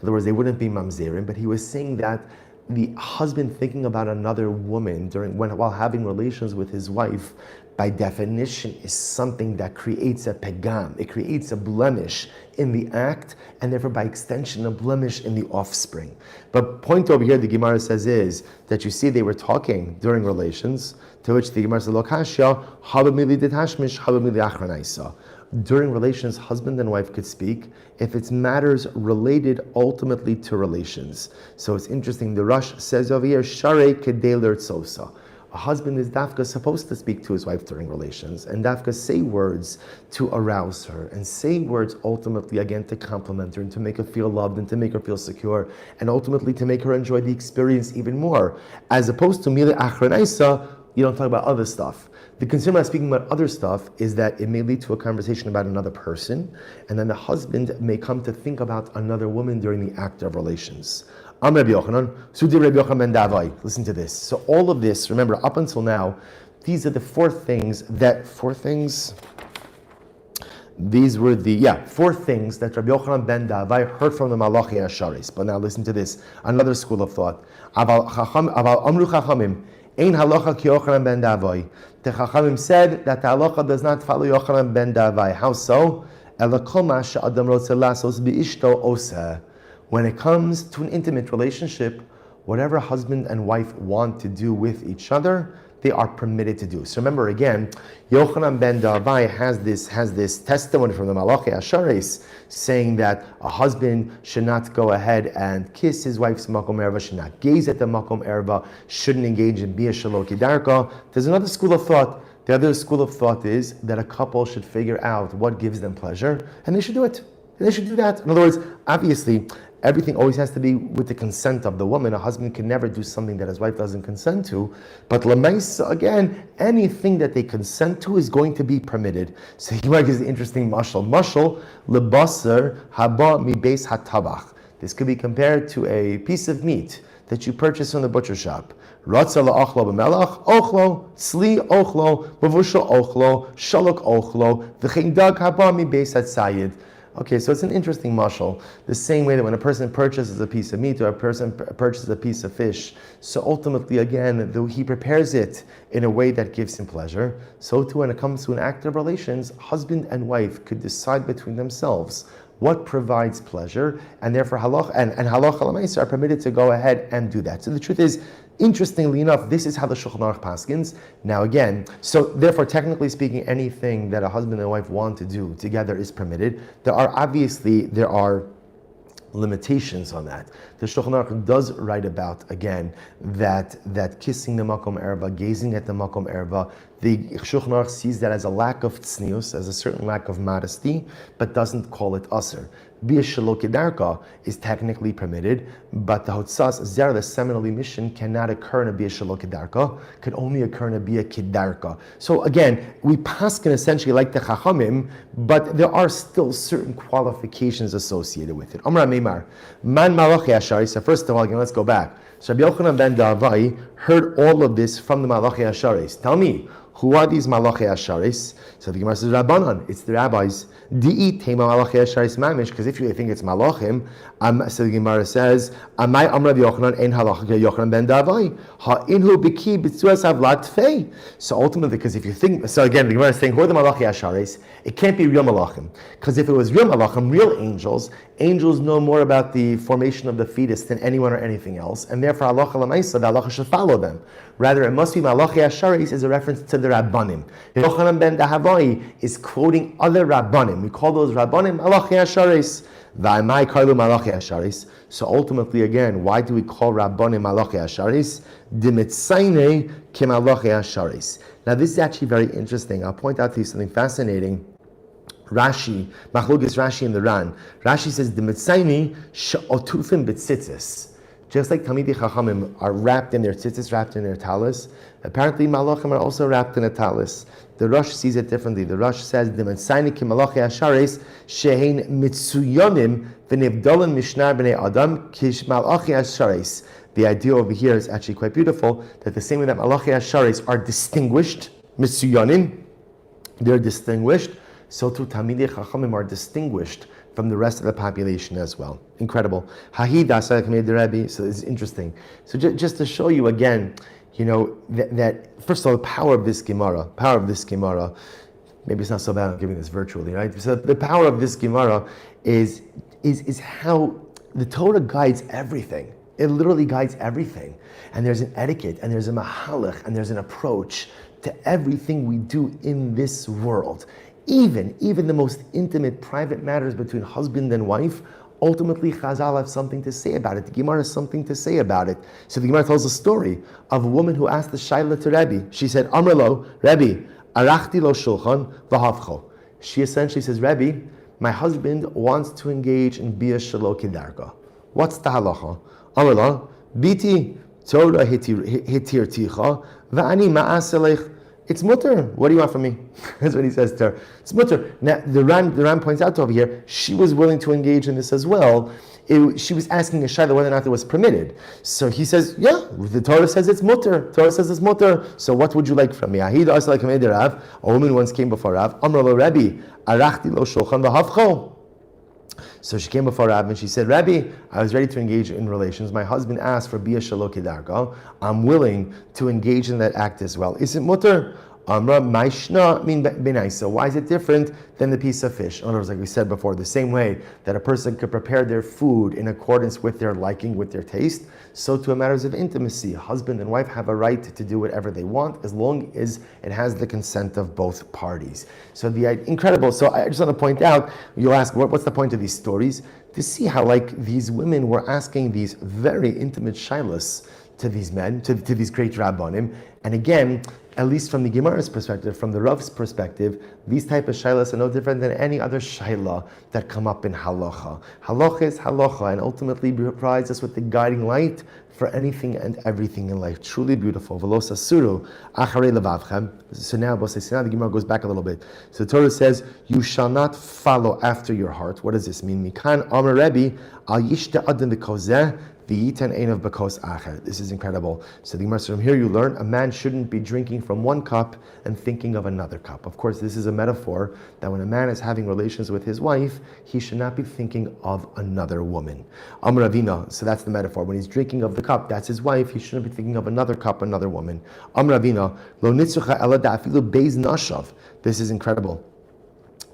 other words, they wouldn't be mamzerim, but he was saying that the husband thinking about another woman while having relations with his wife, by definition, is something that creates a pegam. It creates a blemish in the act, and therefore, by extension, a blemish in the offspring. But point over here, the Gemara says, is that you see they were talking during relations, to which the Gemara says, Lokashya, habamili detashmish, habamili achranaisa. During relations, husband and wife could speak if it's matters related ultimately to relations. So it's interesting, the Rush says over here, Share kedei l'rtzosa. A husband is dafka supposed to speak to his wife during relations and dafka say words to arouse her and say words ultimately again to compliment her and to make her feel loved and to make her feel secure and ultimately to make her enjoy the experience even more. As opposed to mili achranaisa, you don't talk about other stuff. The concern about speaking about other stuff is that it may lead to a conversation about another person, and then the husband may come to think about another woman during the act of relations. Listen to this. So all of this, remember, up until now, these are the four things that Rabbi Yochanan ben Davai heard from the Malachi Asharis. But now listen to this, another school of thought. Aval Amru Chachamim, Ein halacha ki Yochanan ben Davai. The Chachamim said that the halacha does not follow Yochanan ben Davai. How so? Ela kol ma she'adam rotzeh lasos bi'ishto oseh. When it comes to an intimate relationship, whatever husband and wife want to do with each other, they are permitted to do. So remember again, Yochanan ben Davai has this testimony from the Malachi Asharis saying that a husband should not go ahead and kiss his wife's makom erva, should not gaze at the makom erva, shouldn't engage in bia shelo kidarka. There's another school of thought. The other school of thought is that a couple should figure out what gives them pleasure, and they should do it. They should do that. In other words, obviously, everything always has to be with the consent of the woman. A husband can never do something that his wife doesn't consent to. But lemaisa, again, anything that they consent to is going to be permitted. So he gives the interesting mashal. Mashal, lebasar haba mi beis hatabach. This could be compared to a piece of meat that you purchase from the butcher shop. Ratza la'achlo b'melach, ochlo, sli ochlo, bavusha ochlo, shalok ochlo, v'chein dag haba mi beis hatzayid. Okay, so it's an interesting mashal. The same way that when a person purchases a piece of meat or a person purchases a piece of fish, so ultimately, again, though he prepares it in a way that gives him pleasure, so too when it comes to an act of relations, husband and wife could decide between themselves what provides pleasure, and therefore halacha and halacha l'maisa are permitted to go ahead and do that. So the truth is, interestingly enough, this is how the Shulchan Aruch paskins. Now again, so therefore, technically speaking, anything that a husband and wife want to do together is permitted. There are limitations on that. The Shulchan Aruch does write about, again, that kissing the makom erba, gazing at the makom erba, the Shulchan Aruch sees that as a lack of tznius, as a certain lack of modesty, but doesn't call it aser. Bia shelo kedarka is technically permitted, but the hotzas zera, the seminal emission, cannot occur in a bia shelo kedarka, could only occur in a bia kedarka. So again, we paskin essentially like the chachamim, but there are still certain qualifications associated with it. Amra Meimar, man malachi ashari. So first of all, again, let's go back. So Rabbi Yochanan ben Davai heard all of this from the malachi asharis. Tell me, who are these malachi asharis? So the Gemara says, Rabbanan, it's the rabbis. Di'i tema malachi asharis mamish, because if you think it's malachim, so the Gemara says, Amai amra Yochanan ein halacha Yochanan ben Davai, ha'inhu biki b'tzuas havlat fei. So ultimately, because if you think, so again, the Gemara is saying, who are the malachi asharis? It can't be real malachim, because if it was real malachim, real angels know more about the formation of the fetus than anyone or anything else, and therefore halacha l'maisa, the halacha should follow them. Rather, it must be malachi asharis as a reference to the rabbanim. Yochanan ben Dahavai is quoting other rabbanim. We call those rabbanim malachi asharis. V'amai karlu malachi asharis. So ultimately, again, why do we call rabbanim malachi asharis? Dimitzaine ke malachi asharis. Now, this is actually very interesting. I'll point out to you something fascinating. Rashi, Machlokes Rashi and the Ran. Rashi says the Mitzayni she'otufim b'tzitzis. Just like Talmidei Chachamim are wrapped in their tzitzis, wrapped in their talis, apparently Malachim are also wrapped in a talis. The Rosh sees it differently. The Rosh says the Mitzayni ki malachi asharis shehein mitzuyonim v'nivdolim mishnar b'nei adam kish malachi asharis. The idea over here is actually quite beautiful, that the same way that malachi asharis are distinguished, mitzuyonim, they're distinguished, so too Talmidei Chachamim are distinguished from the rest of the population as well. Incredible. So it's interesting. So just to show you again, that first of all, the power of this Gemara, maybe it's not so bad I'm giving this virtually, right? So the power of this Gemara is how the Torah guides everything. It literally guides everything. And there's an etiquette, and there's a mahalach, and there's an approach to everything we do in this world. Even the most intimate, private matters between husband and wife, ultimately Chazal have something to say about it. The Gemara has something to say about it. So the Gemara tells a story of a woman who asked the Shaila to Rebbe. She said, Amrlo, Rebbe, arachti lo shulchan v'havcho. She essentially says, Rebbe, my husband wants to engage in bia shelo kedarka. What's the halacha? Amrlo, biti TORAH hitirticha v'ani ma'aselech. It's mutter. What do you want from me? That's what he says to her. It's mutter. Now, the Ram points out over here, she was willing to engage in this as well. She was asking a shayla whether or not it was permitted. So he says, yeah, the Torah says it's mutter. Torah says it's mutter. So what would you like from me? A woman once came before Rav. Amr lo Rabbi, arachti lo shulchan v'havcho. So she came before Rav and she said, Rabbi, I was ready to engage in relations. My husband asked for bia shelo kedarka. I'm willing to engage in that act as well. Is it mutter? Amra maishna min benaisa. Why is it different than the piece of fish? In other words, like we said before, the same way that a person could prepare their food in accordance with their liking, with their taste, so to matters of intimacy, husband and wife have a right to do whatever they want as long as it has the consent of both parties. So incredible. So I just want to point out, you'll ask, what's the point of these stories? To see how these women were asking these very intimate shilas to these men, to these great rabbanim. And again, at least from the Gemara's perspective, from the Rav's perspective, these type of shaylas are no different than any other shayla that come up in halacha. Halacha is halacha, and ultimately provides us with the guiding light for anything and everything in life. Truly beautiful. Velos asuru acharei levavchem. So now the Gemara goes back a little bit. So the Torah says, you shall not follow after your heart. What does this mean? Mikan Amar Rebbe al yishta adam b'kozeh. This is incredible. So the Gemara says, from here you learn a man shouldn't be drinking from one cup and thinking of another cup. Of course, this is a metaphor that when a man is having relations with his wife, he should not be thinking of another woman. Amar Ravina, so that's the metaphor. When he's drinking of the cup, that's his wife, he shouldn't be thinking of another cup, another woman. Amar Ravina, lo nitzucha ela da'afilu beis nashav. This is incredible.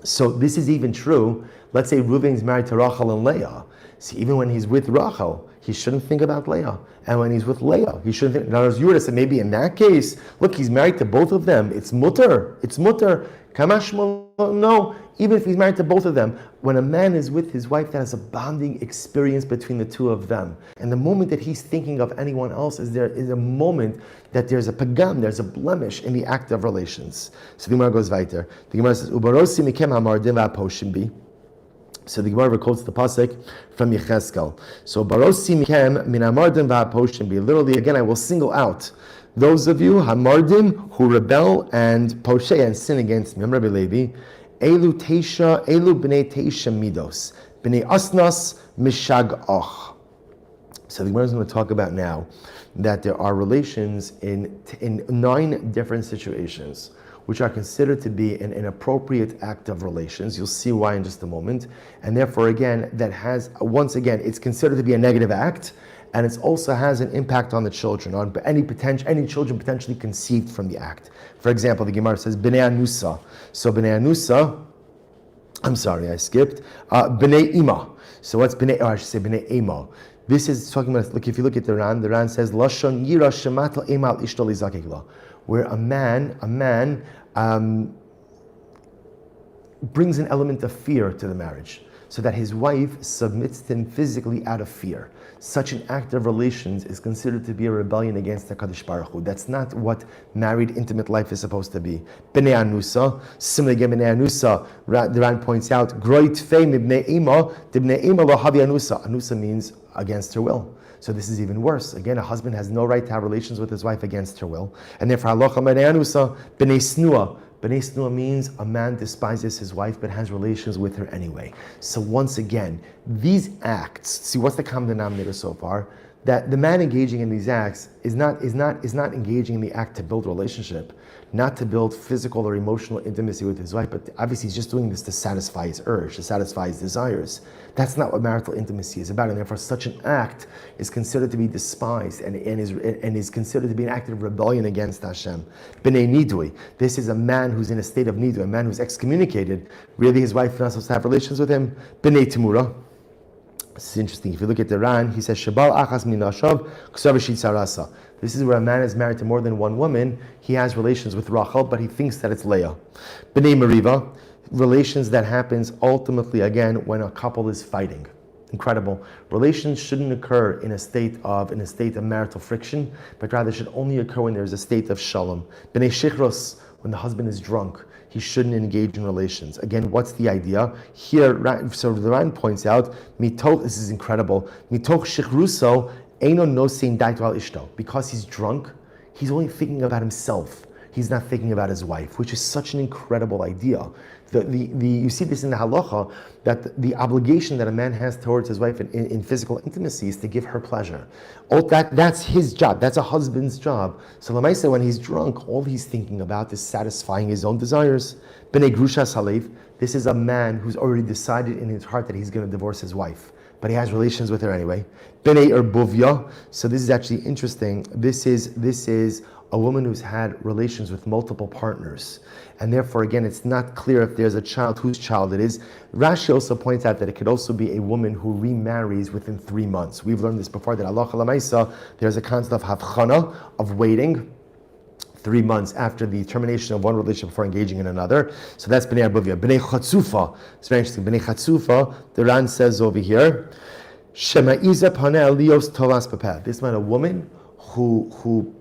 So this is even true. Let's say Reuven's married to Rachel and Leah. See, even when he's with Rachel, he shouldn't think about Leah. And when he's with Leah, he shouldn't think. In other words, you would have said, maybe in that case, look, he's married to both of them. It's mutter. It's mutter. Kamash, no. Even if he's married to both of them, when a man is with his wife, that is a bonding experience between the two of them. And the moment that he's thinking of anyone else is a moment that there's a pagam, there's a blemish in the act of relations. So the Gemara goes weiter. The Gemara says, Ubarosi mikem hamardim va'aposhim bi. So the Gemara quotes the pasuk from Yecheskel. So barosi mikem min hamardim va'aposhim bi. Literally, again, I will single out those of you hamardim who rebel and poshe and sin against me. I'm Rabbi Levi. Elu b'nei teisha midos b'nei asnas mishag'ach. So the Gemara is going to talk about now that there are relations in 9 different situations which are considered to be an inappropriate act of relations. You'll see why in just a moment. And therefore, again, it's considered to be a negative act, and it also has an impact on the children, on any children potentially conceived from the act. For example, the Gemara says, B'nei Anusa. So B'nei Anusa, I'm sorry, I skipped. B'nei Ima. So what's B'nei, I should say B'nei Ima. This is talking about, look, if you look at the Ran says, Lashon Yira Shematal Emal Ishto Lizakikla, where a man brings an element of fear to the marriage, so that his wife submits to him physically out of fear. Such an act of relations is considered to be a rebellion against the Kadosh Baruch Hu. That's not what married intimate life is supposed to be. B'nei Anusa, similarly again, B'nei Anusa, the Ran points out, Groit fei mibnei ima, dibnei ima lo havi Anusa. Anusa means against her will. So this is even worse. Again, a husband has no right to have relations with his wife against her will. And therefore, halacha b'nei Anusa, b'nei snua. B'nei snua means a man despises his wife but has relations with her anyway. So once again, these acts, see what's the common denominator so far? That the man engaging in these acts is not engaging in the act to build relationship, not to build physical or emotional intimacy with his wife, but obviously he's just doing this to satisfy his urge, to satisfy his desires. That's not what marital intimacy is about, and therefore such an act is considered to be despised and is considered to be an act of rebellion against Hashem. B'nei nidui. This is a man who's in a state of nidui, a man who's excommunicated. Really, his wife is not supposed to have relations with him. B'nei temura. This is interesting. If you look at the Ran, he says, Shabal achas minashav ksavashit sarasa. This is where a man is married to more than one woman. He has relations with Rachel, but he thinks that it's Leah. B'nei Meriva, relations that happens ultimately, again, when a couple is fighting. Incredible. Relations shouldn't occur in a state of marital friction, but rather should only occur when there's a state of shalom. B'nei Shichros, when the husband is drunk, he shouldn't engage in relations. Again, what's the idea? Here, so the Ran points out, this is incredible, mitoch shichruso eino nosein daito al ishto. Because he's drunk, he's only thinking about himself. He's not thinking about his wife, which is such an incredible idea. You see this in the halacha, that the obligation that a man has towards his wife in physical intimacy is to give her pleasure. That's his job. That's a husband's job. So Lamaisa, when he's drunk, all he's thinking about is satisfying his own desires. B'nei grusha salev. This is a man who's already decided in his heart that he's going to divorce his wife, but he has relations with her anyway. B'nei erbuvya. So this is actually interesting. This is a woman who's had relations with multiple partners. And therefore, again, it's not clear if there's a child, whose child it is. Rashi also points out that it could also be a woman who remarries within 3 months. We've learned this before, that Allah Lamaisa, there's a concept of havchana, of waiting 3 months after the termination of one relationship before engaging in another. So that's B'nei Arbuvia. B'nei Chatzufa. It's very interesting. B'nei Chatzufa, the Ran says over here, Shema'iza paneh lios tovas papeh. This meant a woman who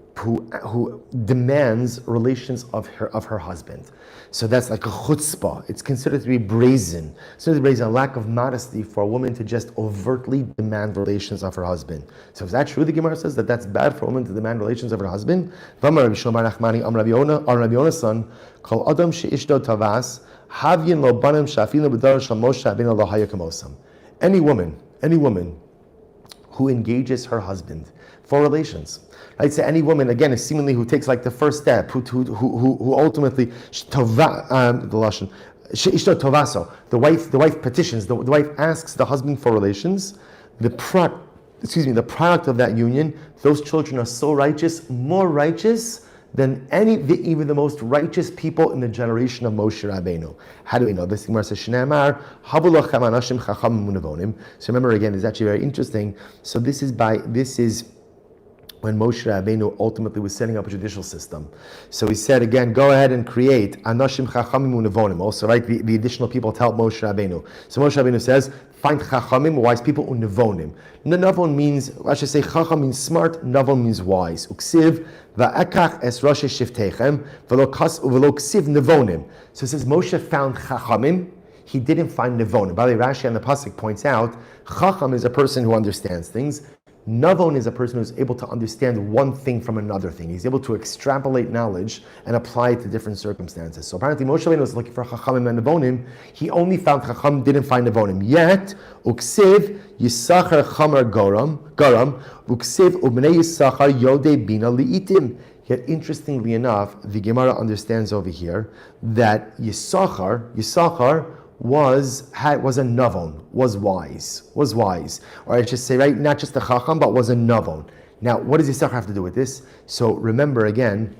demands relations of her husband. So that's like a chutzpah. It's considered to be brazen. So it's a lack of modesty for a woman to just overtly demand relations of her husband. So is that true? The Gemara says that that's bad for a woman to demand relations of her husband. Rabbi Yona's son, Kol Adam she'ishto tavas, havyin lo banim shafinu b'dar shel Moshe Rabbeinu lo haya kamosam. Any woman who engages her husband for relations. Right? So any woman, again, is seemingly who takes like the first step, who ultimately the wife petitions, the wife asks the husband for relations. The product of that union, those children are so righteous, more righteous than even the most righteous people in the generation of Moshe Rabbeinu. How do we know this? Gemara says, "Shneimar havu lachem anashim chachamim unevonim." So remember again, it's actually very interesting. So this is when Moshe Rabbeinu ultimately was setting up a judicial system. So he said again, go ahead and create anashim chachamim unevonim. Also, right, the additional people to help Moshe Rabbeinu. So Moshe Rabbeinu says, find chachamim, wise people, unevonim. Navon means, I should say, chacham means smart, navon means wise. Uksiv va'ekach es rosh shiftechem v'lo ksiv nevonim. So it says Moshe found chachamim. He didn't find nevonim. By the way, Rashi on the pasuk points out, chacham is a person who understands things. Navon is a person who's able to understand one thing from another thing. He's able to extrapolate knowledge and apply it to different circumstances. So apparently Moshe Rabbeinu was looking for Chachamim and Nevonim. He only found Chacham, didn't find Nevonim. Yet, Uksiv Yisachar Chamar Garam, Uksiv Ubnei Yisachar Yodei Bina Li'itim. Yet interestingly enough, the Gemara understands over here that Yisachar was a navon, was wise. Or I should say, right, not just a chacham, but was a navon. Now, what does Yisachar have to do with this? So remember again,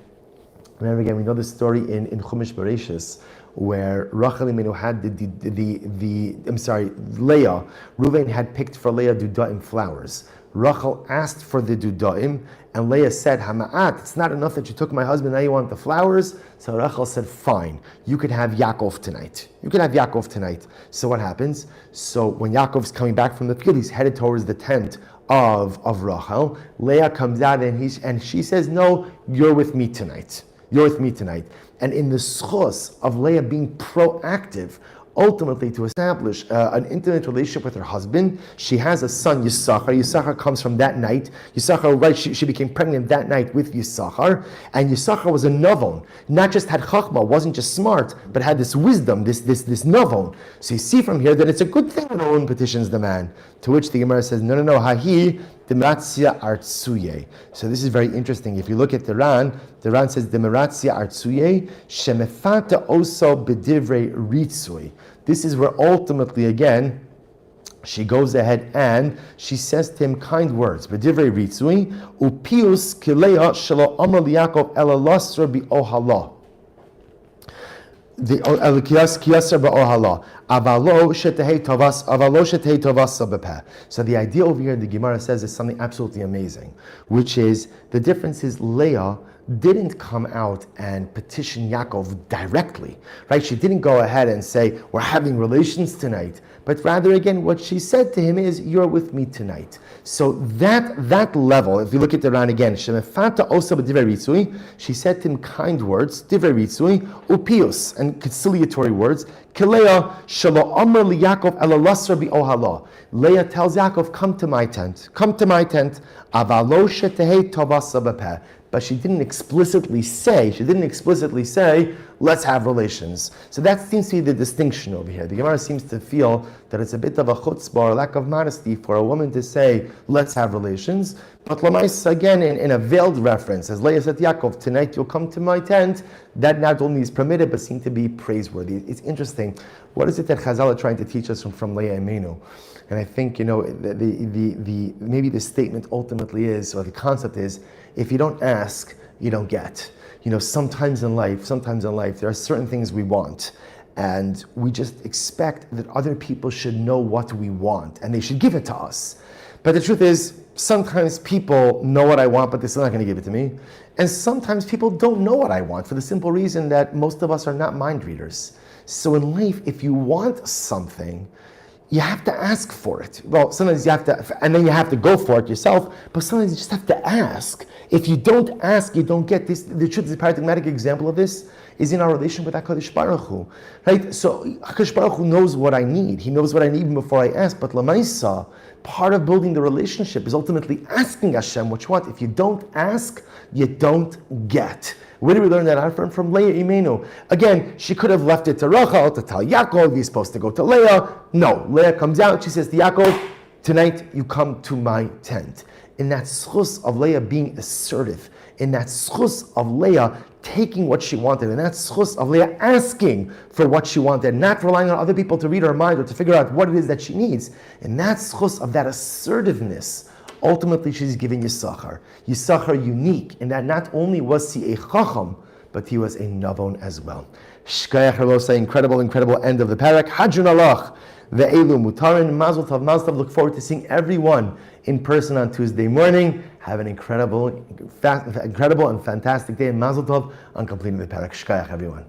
we know the story in Chumash Bereshis, where Rachel Imenu had Leah, Reuven had picked for Leah dudaim flowers. Rachel asked for the dudaim, and Leah said, Hama'at, it's not enough that you took my husband, now you want the flowers? So Rachel said, fine, you could have Yaakov tonight. So what happens? So when Yaakov's coming back from the field, he's headed towards the tent of Rachel. Leah comes out and she says, no, you're with me tonight. And in the schos of Leah being proactive, ultimately to establish an intimate relationship with her husband, she has a son, Yisachar. Yisachar comes from that night. Yisachar, right, she became pregnant that night with Yisachar, and Yisachar was a navon. Not just had chachma, wasn't just smart, but had this wisdom, this navon. So you see from here that it's a good thing when a woman petitions the man. To which the Gemara says, no, hahi dematzia artsuye. So this is very interesting. If you look at the Ran says dematzia artsuye shemefata oso bedivrei ritzui. This is where ultimately, again, she goes ahead and she says to him kind words. Bedivrei ritzui upius kileya shelo amar liyakov ela lasra bi ohala. The kiyasar ba'ohala. So the idea over here, the Gemara says, is something absolutely amazing, which is the difference is Leah didn't come out and petition Yaakov directly, right? She didn't go ahead and say, we're having relations tonight, but rather, again, what she said to him is, you're with me tonight. So that level, if you look at the Ran again, she said to him kind words, divrei ritzui, upius, and conciliatory words. Leah tells Yaakov, come to my tent. But she didn't explicitly say, let's have relations. So that seems to be the distinction over here. The Gemara seems to feel that it's a bit of a chutzpah or lack of modesty for a woman to say, let's have relations. But Lamais, again, in a veiled reference, as Leah said to Yaakov, tonight you'll come to my tent, that not only is permitted, but seems to be praiseworthy. It's interesting. What is it that Chazal are trying to teach us from Leah Imenu? And I think, the maybe the statement ultimately is, or the concept is, if you don't ask, you don't get. Sometimes in life, there are certain things we want, and we just expect that other people should know what we want, and they should give it to us. But the truth is, sometimes people know what I want, but they're still not going to give it to me. And sometimes people don't know what I want, for the simple reason that most of us are not mind readers. So in life, if you want something, you have to ask for it. Well, sometimes you have to, and then you have to go for it yourself, but sometimes you just have to ask. If you don't ask, you don't get this. The truth is, a paradigmatic example of this is in our relation with HaKadosh Baruch Hu, right? So HaKadosh Baruch Hu knows what I need. He knows what I need even before I ask, but Lamaisa, part of building the relationship is ultimately asking Hashem what you want. If you don't ask, you don't get. Where do we learn that out from? From Leah Imenu. Again, she could have left it to Rachel to tell Yaakov he's supposed to go to Leah. No, Leah comes out. She says to Yaakov, tonight you come to my tent. In that schus of Leah being assertive, in that schus of Leah taking what she wanted, in that schus of Leah asking for what she wanted, not relying on other people to read her mind or to figure out what it is that she needs, in that schus of that assertiveness, ultimately she's giving Yisachar. Yisachar unique in that not only was he a Chacham, but he was a Navon as well. Shkayach Erlosa, incredible end of the parak. Hadjun Alach, Ve'elu Mutarin, Mazel Tov, look forward to seeing everyone in person on Tuesday morning. Have an incredible and fantastic day, and Mazel Tov on completing the parak. Shkayach, everyone.